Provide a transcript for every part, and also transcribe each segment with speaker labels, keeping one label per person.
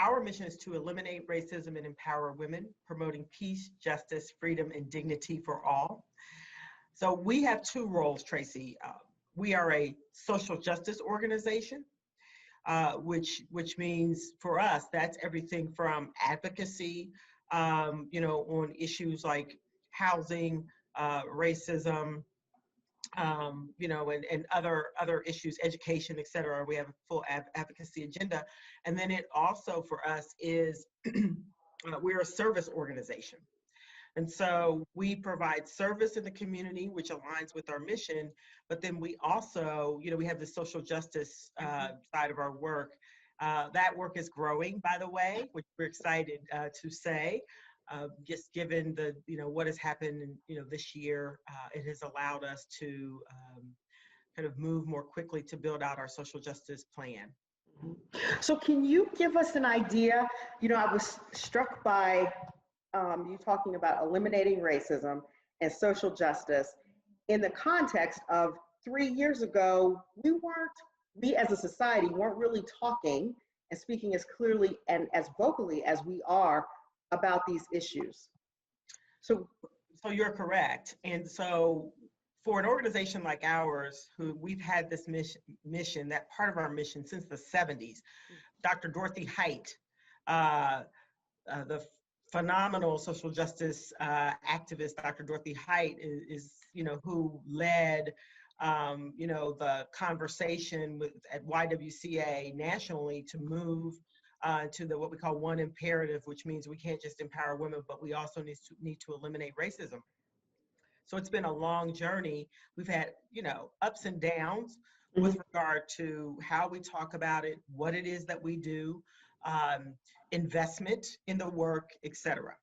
Speaker 1: our mission is to eliminate racism and empower women, promoting peace, justice, freedom, and dignity for all. So we have two roles, Tracy. We are a social justice organization, which means for us, that's everything from advocacy, on issues like housing, racism, and other issues, education, et cetera. We have a full advocacy agenda. And then it also for us is, we're a service organization. And so we provide service in the community, which aligns with our mission, but then we also, we have the social justice side of our work. That work is growing, by the way, which we're excited to say. Just given the, what has happened, this year, it has allowed us to kind of move more quickly to build out our social justice plan.
Speaker 2: So can you give us an idea? I was struck by you talking about eliminating racism and social justice in the context of 3 years ago, we as a society weren't really talking and speaking as clearly and as vocally as we are about these issues. So
Speaker 1: you're correct. And so for an organization like ours, who we've had this mission, that part of our mission since the 70s, Dr. Dorothy Height, the phenomenal social justice activist, Dr. Dorothy Height is who led, the conversation at YWCA nationally to move to what we call one imperative, which means we can't just empower women, but we also need to eliminate racism. So it's been a long journey. We've had, ups and downs with regard to how we talk about it, what it is that we do, investment in the work, et cetera.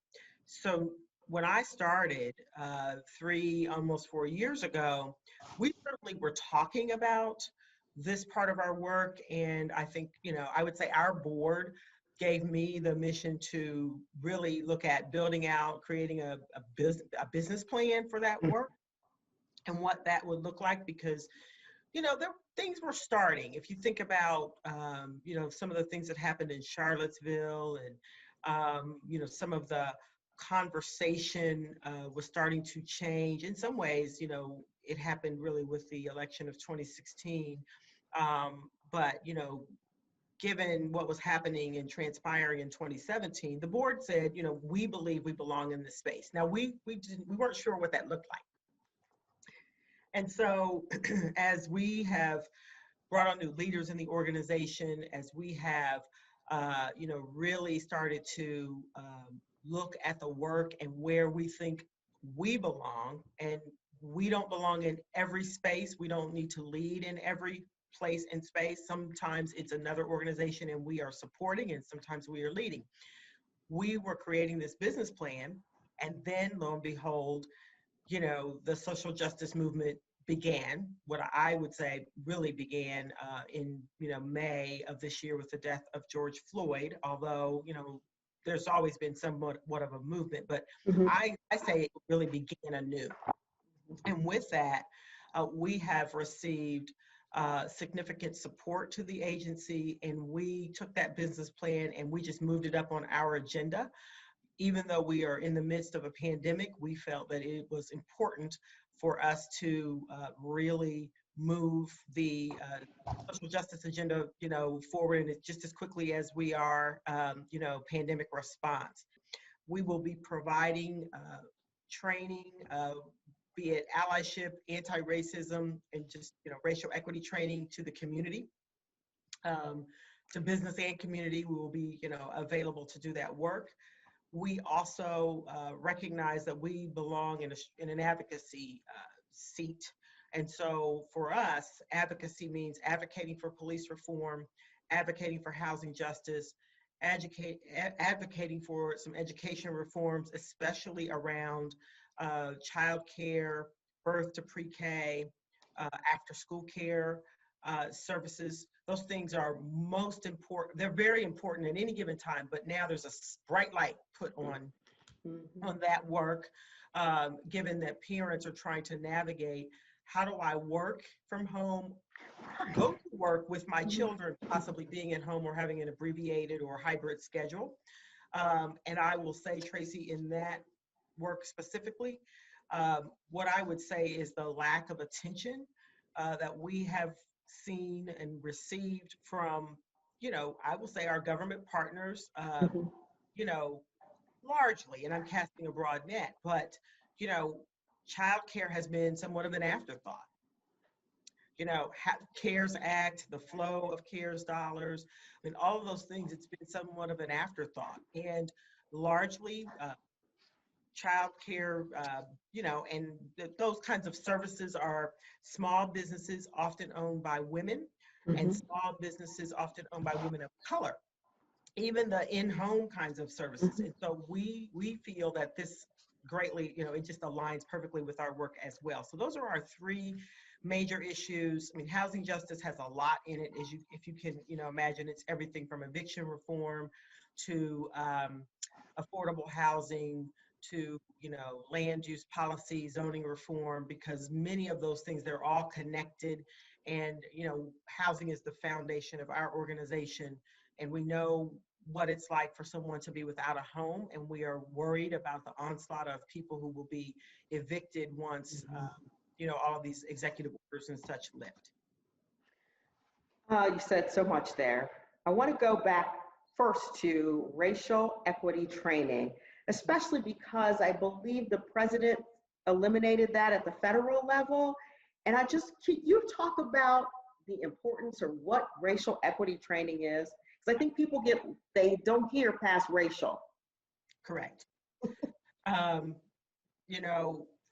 Speaker 1: So when I started almost 4 years ago, we certainly were talking about this part of our work. And I think, I would say our board gave me the mission to really look at building out, creating a business plan for that work and what that would look like, because, things were starting. If you think about, some of the things that happened in Charlottesville and, some of the conversation was starting to change. In some ways, it happened really with the election of 2016. But, given what was happening and transpiring in 2017, the board said, we believe we belong in this space. Now, we weren't sure what that looked like. And so as we have brought on new leaders in the organization, as we have, really started to look at the work and where we think we belong, and we don't belong in every space. We don't need to lead in every place and space. Sometimes it's another organization and we are supporting, and sometimes we are leading. We were creating this business plan, and then lo and behold, the social justice movement began, what I would say really began in, May of this year with the death of George Floyd, although, there's always been somewhat of a movement, but I say it really began anew. And with that, we have received significant support to the agency, and we took that business plan and we just moved it up on our agenda. Even though we are in the midst of a pandemic, we felt that it was important for us to really move the social justice agenda, forward, and just as quickly as we are, pandemic response. We will be providing training, be it allyship, anti-racism, and just, racial equity training to the community, to business and community. We will be, available to do that work. We also recognize that we belong in an advocacy seat. And so for us, advocacy means advocating for police reform, advocating for housing justice, advocating for some education reforms, especially around childcare, birth to pre-K, after school care services. Those things are most important. They're very important at any given time, but now there's a bright light put on that work, given that parents are trying to navigate how do I work from home, go to work with my children possibly being at home or having an abbreviated or hybrid schedule. And I will say, Tracy, in that work specifically, what I would say is the lack of attention that we have seen and received from, I will say our government partners,
Speaker 2: Mhm.
Speaker 1: you know, largely, and I'm casting a broad net, but, childcare has been somewhat of an afterthought. CARES Act, the flow of CARES dollars, I mean, all of those things, it's been somewhat of an afterthought. And largely, childcare, and those kinds of services are small businesses often owned by women and
Speaker 2: Mhm.
Speaker 1: small businesses often owned by women of color, even the in-home kinds of services.
Speaker 2: Mhm.
Speaker 1: And so we feel that this greatly, it just aligns perfectly with our work as well. So those are our three major issues. I mean, housing justice has a lot in it, if you can, imagine. It's everything from eviction reform to affordable housing to, land use policy, zoning reform, because many of those things, they're all connected. And, housing is the foundation of our organization. And we know what it's like for someone to be without a home. And we are worried about the onslaught of people who will be evicted once, all these executive orders and such lift.
Speaker 2: You said so much there. I want to go back first to racial equity training, especially because I believe the president eliminated that at the federal level. And can you talk about the importance or what racial equity training is? Because I think they don't hear past racial.
Speaker 1: Correct. Um,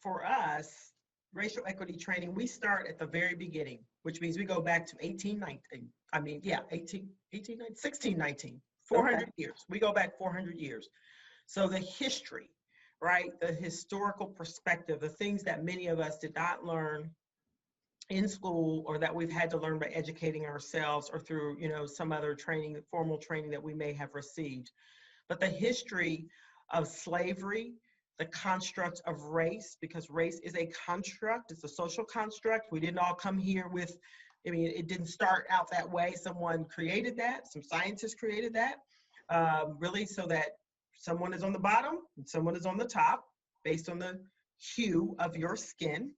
Speaker 1: for us, racial equity training, we start at the very beginning, which means we go back to 1819. I mean, yeah, 1619, 400
Speaker 2: Okay.
Speaker 1: years. We go back 400 years. So the history, right? The historical perspective, the things that many of us did not learn in school or that we've had to learn by educating ourselves or through, some other training, formal training that we may have received. But the history of slavery, the construct of race, because race is a construct, it's a social construct. We didn't all come here with, it didn't start out that way. Someone created that, some scientists created that, really so that someone is on the bottom and someone is on the top based on the hue of your skin.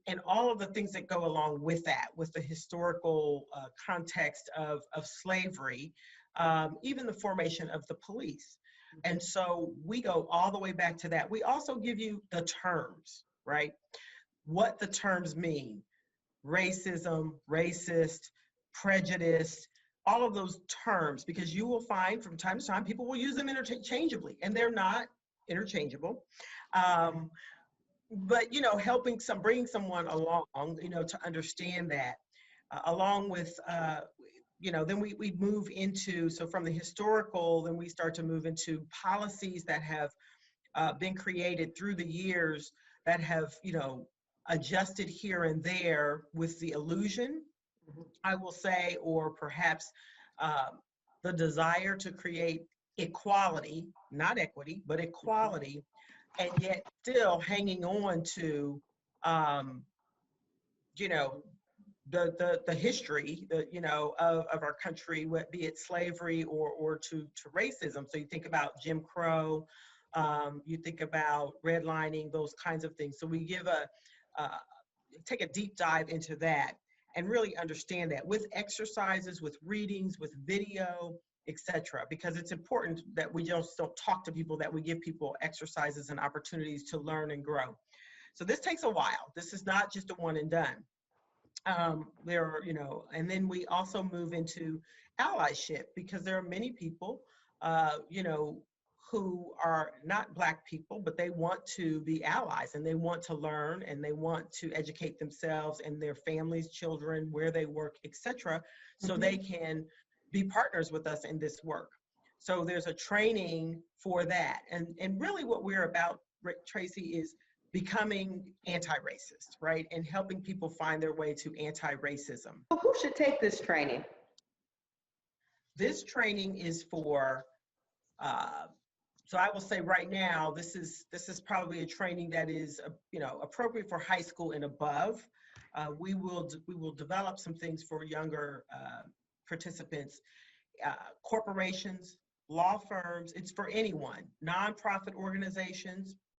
Speaker 1: And all of the things that go along with that, with the historical context of slavery, even the formation of the police. And so we go all the way back to that. We also give you the terms, right? What the terms mean: racism, racist, prejudice, all of those terms, because you will find from time to time people will use them interchangeably, and they're not interchangeable. But bringing someone along, to understand that, along with, then we move into, so from the historical, then we start to move into policies that have been created through the years that have, adjusted here and there with the illusion, I will say, or perhaps the desire to create equality, not equity, but equality, and yet still hanging on to, you know, the history, of our country, be it slavery or to racism. So you think about Jim Crow, you think about redlining, those kinds of things. So we take a deep dive into that and really understand that with exercises, with readings, with video, etc. Because it's important that we just don't talk to people, that we give people exercises and opportunities to learn and grow. So this takes a while. This is not just a one and done. And then we also move into allyship, because there are many people, who are not Black people, but they want to be allies and they want to learn and they want to educate themselves and their families, children, where they work, etc., so they can be partners with us in this work. So there's a training for that. And really what we're about, Tracy, is becoming anti-racist, right? And helping people find their way to anti-racism.
Speaker 2: So who should take this training?
Speaker 1: This training is for So I will say right now, this is probably a training that is, appropriate for high school and above. We will develop some things for younger participants, corporations, law firms. It's for anyone, nonprofit organizations,